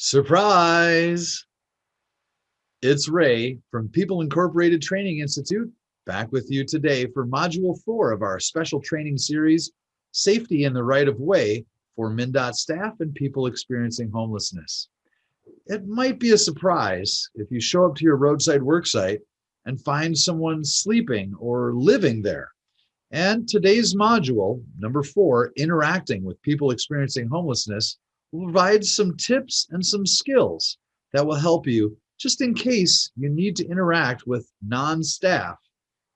Surprise! It's Ray from People Incorporated Training Institute back with you today for Module 4 of our special training series, Safety in the Right of Way for MnDOT staff and people experiencing homelessness. It might be a surprise if you show up to your roadside worksite and find someone sleeping or living there. And today's module, number 4, Interacting with People Experiencing Homelessness, will provide some tips and some skills that will help you just in case you need to interact with non-staff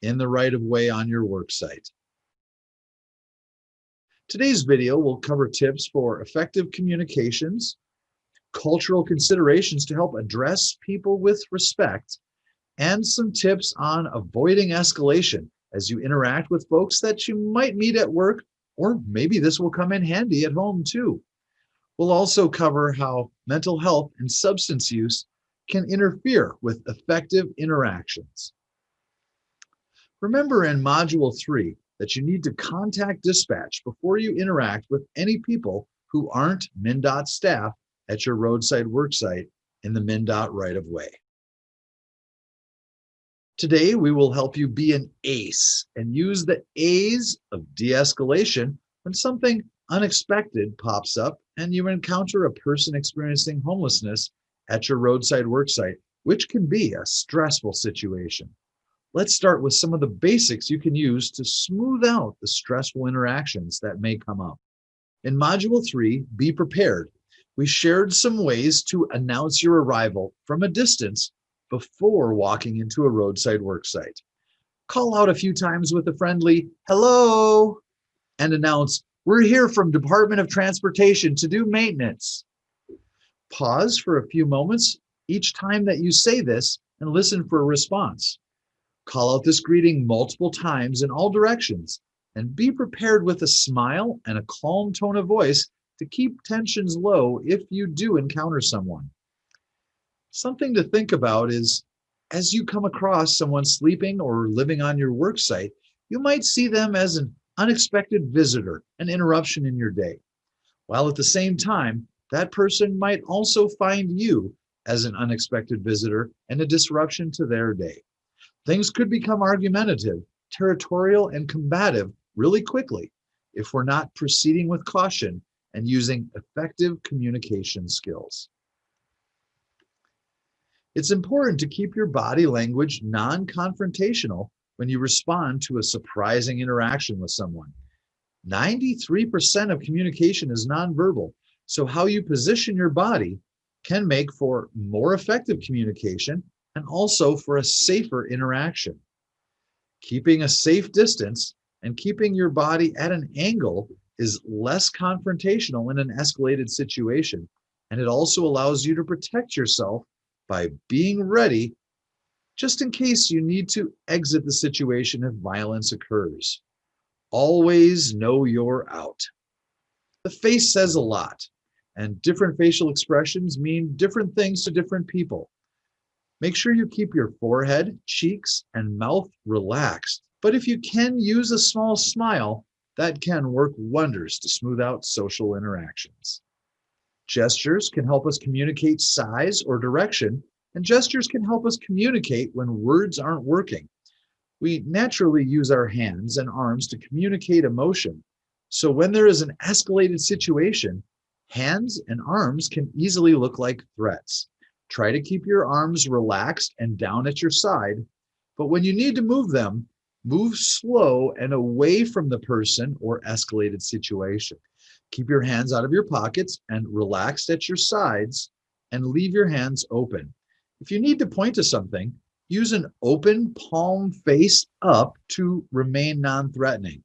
in the right of way on your work site. Today's video will cover tips for effective communications, cultural considerations to help address people with respect, and some tips on avoiding escalation as you interact with folks that you might meet at work, or maybe this will come in handy at home too. We'll also cover how mental health and substance use can interfere with effective interactions. Remember in Module 3 that you need to contact dispatch before you interact with any people who aren't MnDOT staff at your roadside worksite in the MnDOT right-of-way. Today, we will help you be an ACE and use the A's of de-escalation when something unexpected pops up and you encounter a person experiencing homelessness at your roadside worksite, which can be a stressful situation. Let's start with some of the basics you can use to smooth out the stressful interactions that may come up. In Module 3, Be Prepared, we shared some ways to announce your arrival from a distance before walking into a roadside worksite. Call out a few times with a friendly hello and announce, "We're here from Department of Transportation to do maintenance." Pause for a few moments each time that you say this and listen for a response. Call out this greeting multiple times in all directions and be prepared with a smile and a calm tone of voice to keep tensions low if you do encounter someone. Something to think about is, as you come across someone sleeping or living on your work site, you might see them as an unexpected visitor, an interruption in your day. While at the same time, that person might also find you as an unexpected visitor and a disruption to their day. Things could become argumentative, territorial, and combative really quickly if we're not proceeding with caution and using effective communication skills. It's important to keep your body language non-confrontational when you respond to a surprising interaction with someone. 93% of communication is nonverbal, so how you position your body can make for more effective communication and also for a safer interaction. Keeping a safe distance and keeping your body at an angle is less confrontational in an escalated situation, and it also allows you to protect yourself by being ready just in case you need to exit the situation if violence occurs. Always know you're out. The face says a lot, and different facial expressions mean different things to different people. Make sure you keep your forehead, cheeks, and mouth relaxed, but if you can use a small smile, that can work wonders to smooth out social interactions. Gestures can help us communicate size or direction, and gestures can help us communicate when words aren't working. We naturally use our hands and arms to communicate emotion. So when there is an escalated situation, hands and arms can easily look like threats. Try to keep your arms relaxed and down at your side, but when you need to move them, move slow and away from the person or escalated situation. Keep your hands out of your pockets and relaxed at your sides and leave your hands open. If you need to point to something, use an open palm face up to remain non-threatening.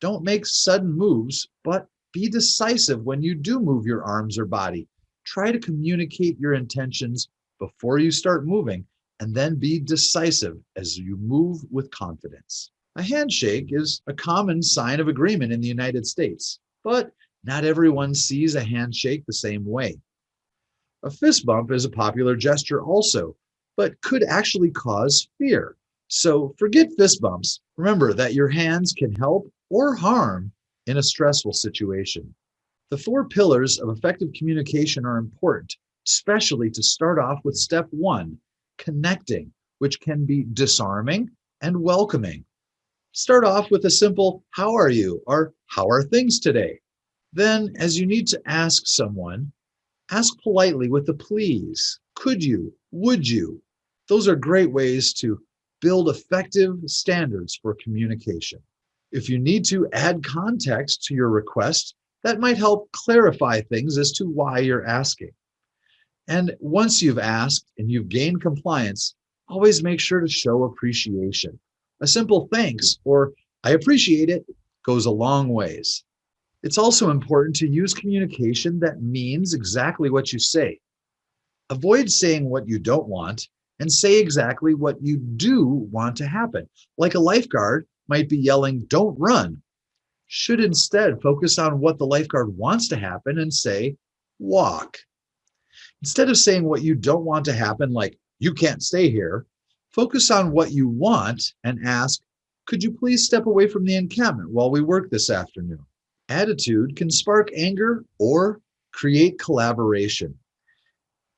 Don't make sudden moves, but be decisive when you do move your arms or body. Try to communicate your intentions before you start moving, and then be decisive as you move with confidence. A handshake is a common sign of agreement in the United States, but not everyone sees a handshake the same way. A fist bump is a popular gesture also, but could actually cause fear. So forget fist bumps. Remember that your hands can help or harm in a stressful situation. The 4 pillars of effective communication are important, especially to start off with step one, connecting, which can be disarming and welcoming. Start off with a simple, "How are you?" or "How are things today?" Then, as you need to ask someone, ask politely with a please, "Could you?" "Would you?" Those are great ways to build effective standards for communication. If you need to add context to your request, that might help clarify things as to why you're asking. And once you've asked and you've gained compliance, always make sure to show appreciation. A simple thanks or "I appreciate it" goes a long ways. It's also important to use communication that means exactly what you say. Avoid saying what you don't want and say exactly what you do want to happen. Like a lifeguard might be yelling, "Don't run." Should instead focus on what the lifeguard wants to happen and say, "Walk." Instead of saying what you don't want to happen, like "You can't stay here," focus on what you want and ask, "Could you please step away from the encampment while we work this afternoon?" Attitude can spark anger or create collaboration.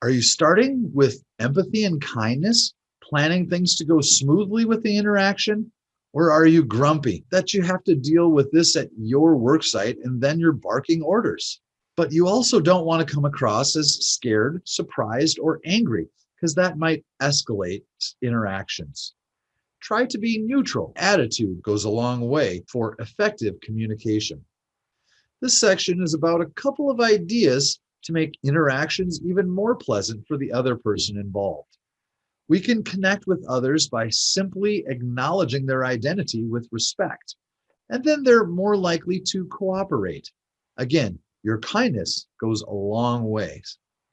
Are you starting with empathy and kindness, planning things to go smoothly with the interaction? Or are you grumpy that you have to deal with this at your work site and then you're barking orders? But you also don't want to come across as scared, surprised, or angry, because that might escalate interactions. Try to be neutral. Attitude goes a long way for effective communication. This section is about a couple of ideas to make interactions even more pleasant for the other person involved. We can connect with others by simply acknowledging their identity with respect, and then they're more likely to cooperate. Again, your kindness goes a long way.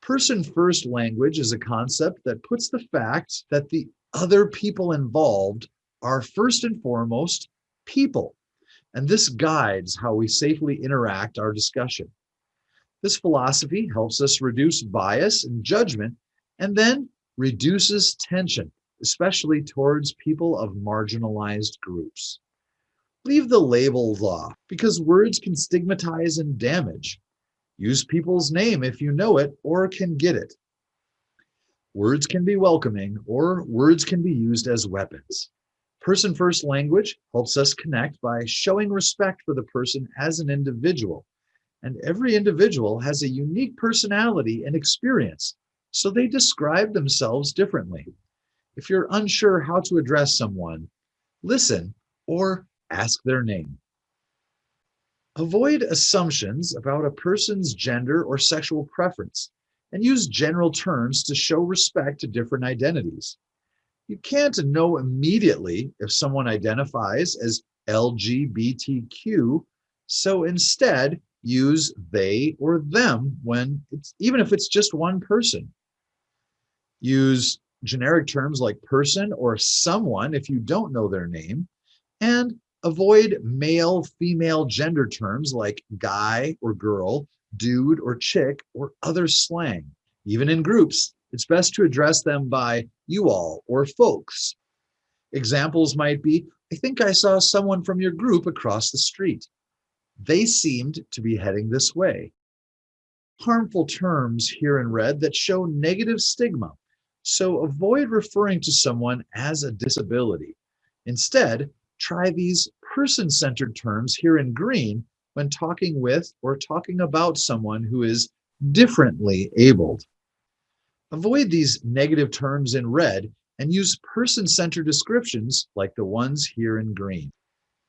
Person-first language is a concept that puts the fact that the other people involved are first and foremost people, and this guides how we safely interact our discussion. This philosophy helps us reduce bias and judgment, and then reduces tension, especially towards people of marginalized groups. Leave the labels off because words can stigmatize and damage. Use people's name if you know it or can get it. Words can be welcoming or words can be used as weapons. Person-first language helps us connect by showing respect for the person as an individual. And every individual has a unique personality and experience, so they describe themselves differently. If you're unsure how to address someone, listen or ask their name. Avoid assumptions about a person's gender or sexual preference and use general terms to show respect to different identities. You can't know immediately if someone identifies as LGBTQ, so instead use they or them even if it's just one person. Use generic terms like person or someone if you don't know their name, and avoid male, female gender terms like guy or girl, dude or chick, or other slang. Even in groups, it's best to address them by you all or folks. Examples might be, "I think I saw someone from your group across the street. They seemed to be heading this way." Harmful terms here in red that show negative stigma, so avoid referring to someone as a disability. Instead, try these person-centered terms here in green when talking with or talking about someone who is differently abled. Avoid these negative terms in red and use person-centered descriptions like the ones here in green.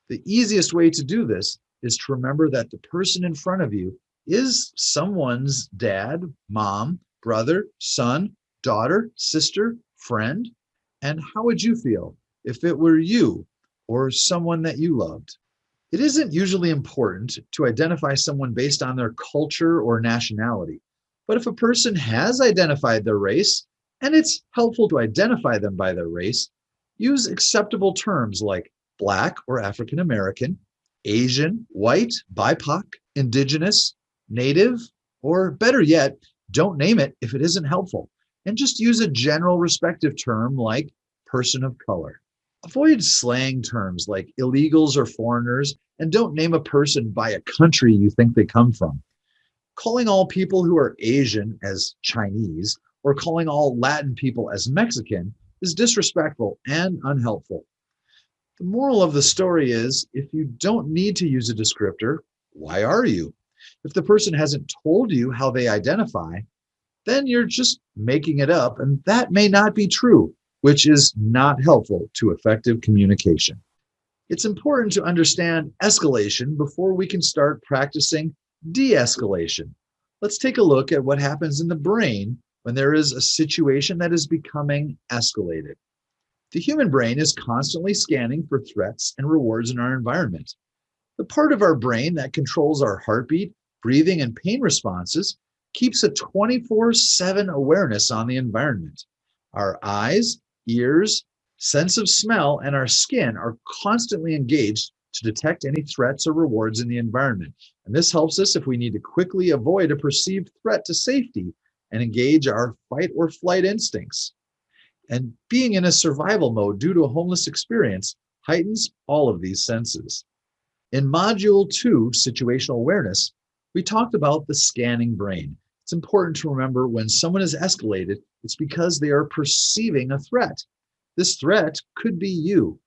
The easiest way to do this is to remember that the person in front of you is someone's dad, mom, brother, son, daughter, sister, friend. And how would you feel if it were you or someone that you loved? It isn't usually important to identify someone based on their culture or nationality. But if a person has identified their race, and it's helpful to identify them by their race, use acceptable terms like Black or African American, Asian, white, BIPOC, indigenous, native, or better yet, don't name it if it isn't helpful, and just use a general respective term like person of color. Avoid slang terms like illegals or foreigners, and don't name a person by a country you think they come from. Calling all people who are Asian as Chinese or calling all Latin people as Mexican is disrespectful and unhelpful. The moral of the story is if you don't need to use a descriptor, why are you? If the person hasn't told you how they identify, then you're just making it up, and that may not be true, which is not helpful to effective communication. It's important to understand escalation before we can start practicing de-escalation. Let's take a look at what happens in the brain when there is a situation that is becoming escalated. The human brain is constantly scanning for threats and rewards in our environment. The part of our brain that controls our heartbeat, breathing, and pain responses keeps a 24/7 awareness on the environment. Our eyes, ears, sense of smell, and our skin are constantly engaged to detect any threats or rewards in the environment. And this helps us if we need to quickly avoid a perceived threat to safety and engage our fight or flight instincts. And being in a survival mode due to a homeless experience heightens all of these senses. In Module 2, Situational Awareness, we talked about the scanning brain. It's important to remember when someone is escalated, it's because they are perceiving a threat. This threat could be you.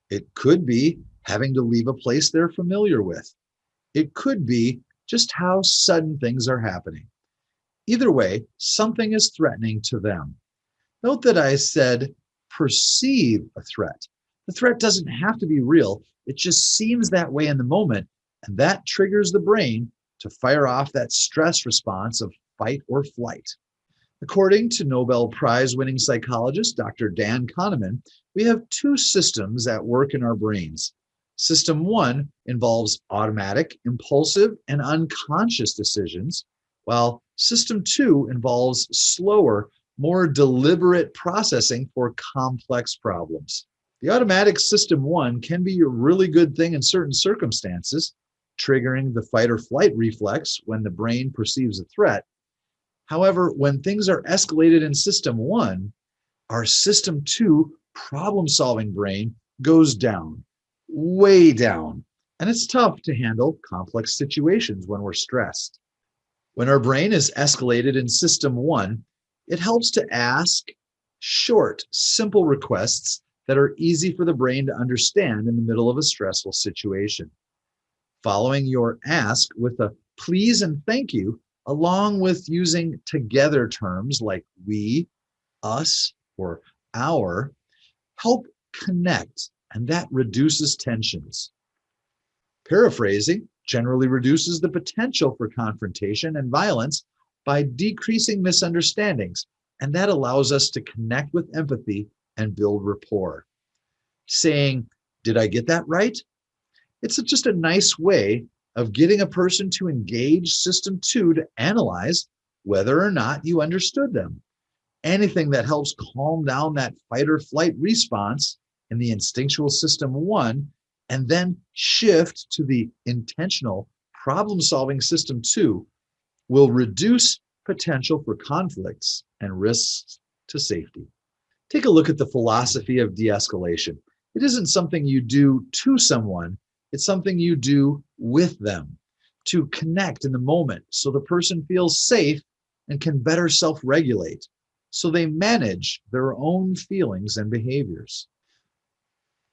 It could be having to leave a place they're familiar with. It could be just how sudden things are happening. Either way, something is threatening to them. Note that I said perceive a threat. The threat doesn't have to be real. It just seems that way in the moment, and that triggers the brain to fire off that stress response of fight or flight. According to Nobel Prize-winning psychologist Dr. Dan Kahneman, we have two systems at work in our brains. System 1 involves automatic, impulsive, and unconscious decisions, while System 2 involves slower, more deliberate processing for complex problems. The automatic System 1 can be a really good thing in certain circumstances, triggering the fight or flight reflex when the brain perceives a threat. However, when things are escalated in System 1, our System 2 problem-solving brain goes down, way down, and it's tough to handle complex situations when we're stressed. When our brain is escalated in System 1, it helps to ask short, simple requests that are easy for the brain to understand in the middle of a stressful situation. Following your ask with a please and thank you, along with using together terms like we, us, or our, help connect, and that reduces tensions. Paraphrasing generally reduces the potential for confrontation and violence by decreasing misunderstandings, and that allows us to connect with empathy and build rapport. Saying, "Did I get that right?" It's just a nice way of getting a person to engage System 2 to analyze whether or not you understood them. Anything that helps calm down that fight or flight response in the instinctual System 1 and then shift to the intentional problem-solving System 2 will reduce potential for conflicts and risks to safety. Take a look at the philosophy of de-escalation. It isn't something you do to someone, it's something you do with them to connect in the moment so the person feels safe and can better self-regulate, so they manage their own feelings and behaviors.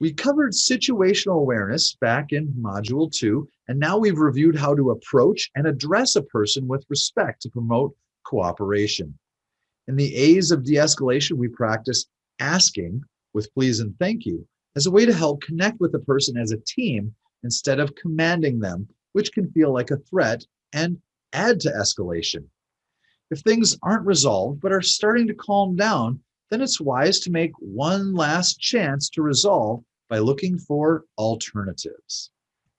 We covered situational awareness back in Module 2, and now we've reviewed how to approach and address a person with respect to promote cooperation. In the A's of de-escalation, we practice asking with please and thank you as a way to help connect with the person as a team instead of commanding them, which can feel like a threat and add to escalation. If things aren't resolved but are starting to calm down, then it's wise to make one last chance to resolve by looking for alternatives.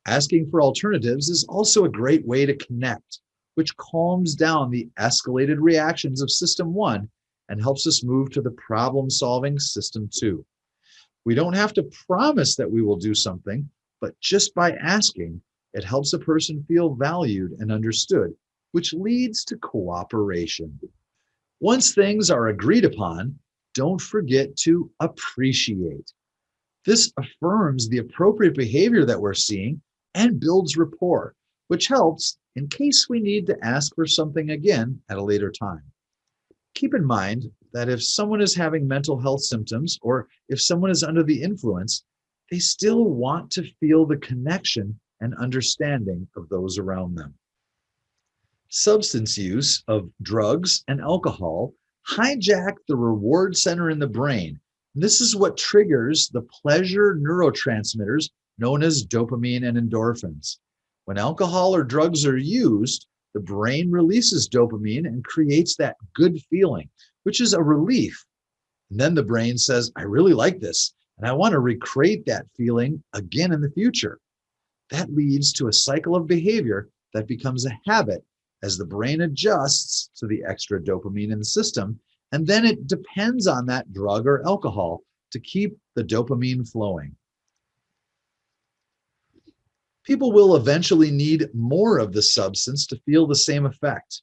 Asking for alternatives is also a great way to connect, which calms down the escalated reactions of System 1 and helps us move to the problem-solving System 2. We don't have to promise that we will do something, but just by asking, it helps a person feel valued and understood, which leads to cooperation. Once things are agreed upon, don't forget to appreciate. This affirms the appropriate behavior that we're seeing and builds rapport, which helps in case we need to ask for something again at a later time. Keep in mind that if someone is having mental health symptoms or if someone is under the influence, they still want to feel the connection and understanding of those around them. Substance use of drugs and alcohol hijack the reward center in the brain. And this is what triggers the pleasure neurotransmitters known as dopamine and endorphins. When alcohol or drugs are used, the brain releases dopamine and creates that good feeling, which is a relief. And then the brain says, I really like this, and I want to recreate that feeling again in the future. That leads to a cycle of behavior that becomes a habit as the brain adjusts to the extra dopamine in the system, and then it depends on that drug or alcohol to keep the dopamine flowing. People will eventually need more of the substance to feel the same effect.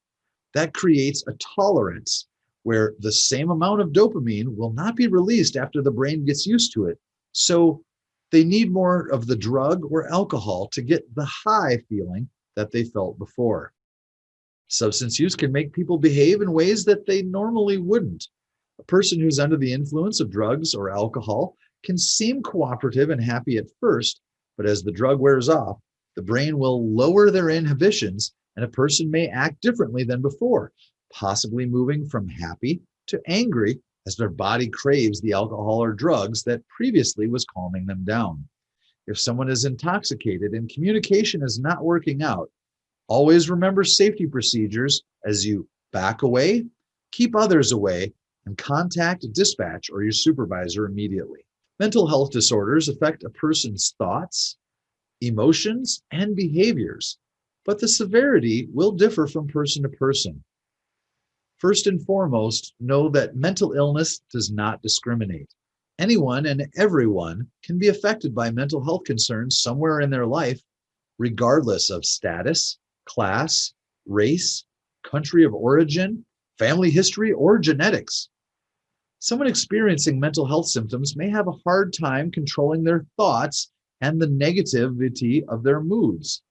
That creates a tolerance where the same amount of dopamine will not be released after the brain gets used to it. So they need more of the drug or alcohol to get the high feeling that they felt before. Substance use can make people behave in ways that they normally wouldn't. A person who's under the influence of drugs or alcohol can seem cooperative and happy at first, but as the drug wears off, the brain will lower their inhibitions and a person may act differently than before, possibly moving from happy to angry as their body craves the alcohol or drugs that previously was calming them down. If someone is intoxicated and communication is not working out, always remember safety procedures as you back away, keep others away, and contact dispatch or your supervisor immediately. Mental health disorders affect a person's thoughts, emotions, and behaviors, but the severity will differ from person to person. First and foremost, know that mental illness does not discriminate. Anyone and everyone can be affected by mental health concerns somewhere in their life, regardless of status, class, race, country of origin, family history, or genetics. Someone experiencing mental health symptoms may have a hard time controlling their thoughts and the negativity of their moods.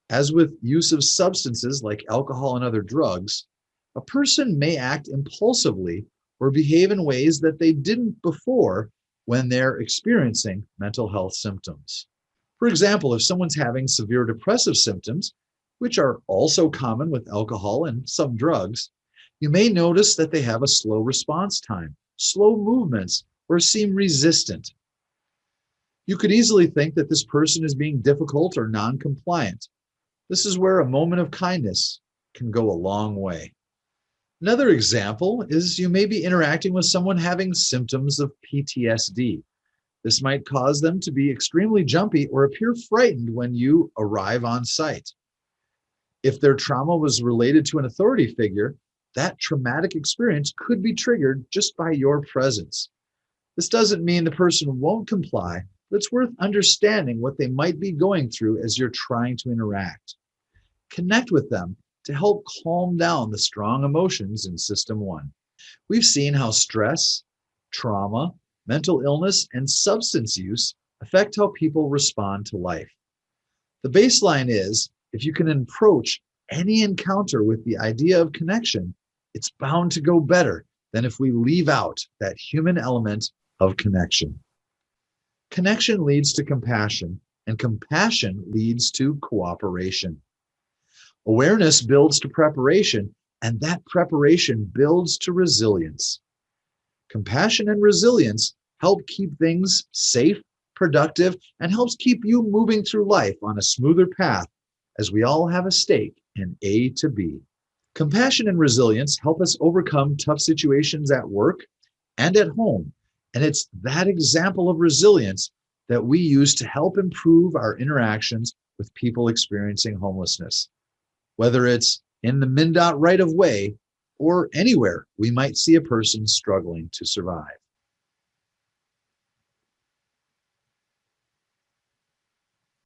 As with use of substances like alcohol and other drugs, a person may act impulsively or behave in ways that they didn't before when they're experiencing mental health symptoms. For example, if someone's having severe depressive symptoms, which are also common with alcohol and some drugs, you may notice that they have a slow response time, slow movements, or seem resistant. You could easily think that this person is being difficult or non-compliant. This is where a moment of kindness can go a long way. Another example is you may be interacting with someone having symptoms of PTSD. This might cause them to be extremely jumpy or appear frightened when you arrive on site. If their trauma was related to an authority figure, that traumatic experience could be triggered just by your presence. This doesn't mean the person won't comply, but it's worth understanding what they might be going through as you're trying to interact. Connect with them to help calm down the strong emotions in System 1. We've seen how stress, trauma, mental illness, and substance use affect how people respond to life. The baseline is, if you can approach any encounter with the idea of connection, it's bound to go better than if we leave out that human element of connection. Connection leads to compassion, and compassion leads to cooperation. Awareness builds to preparation, and that preparation builds to resilience. Compassion and resilience help keep things safe, productive, and helps keep you moving through life on a smoother path as we all have a stake in A to B. Compassion and resilience help us overcome tough situations at work and at home, and it's that example of resilience that we use to help improve our interactions with people experiencing homelessness. Whether it's in the MnDOT right of way or anywhere we might see a person struggling to survive.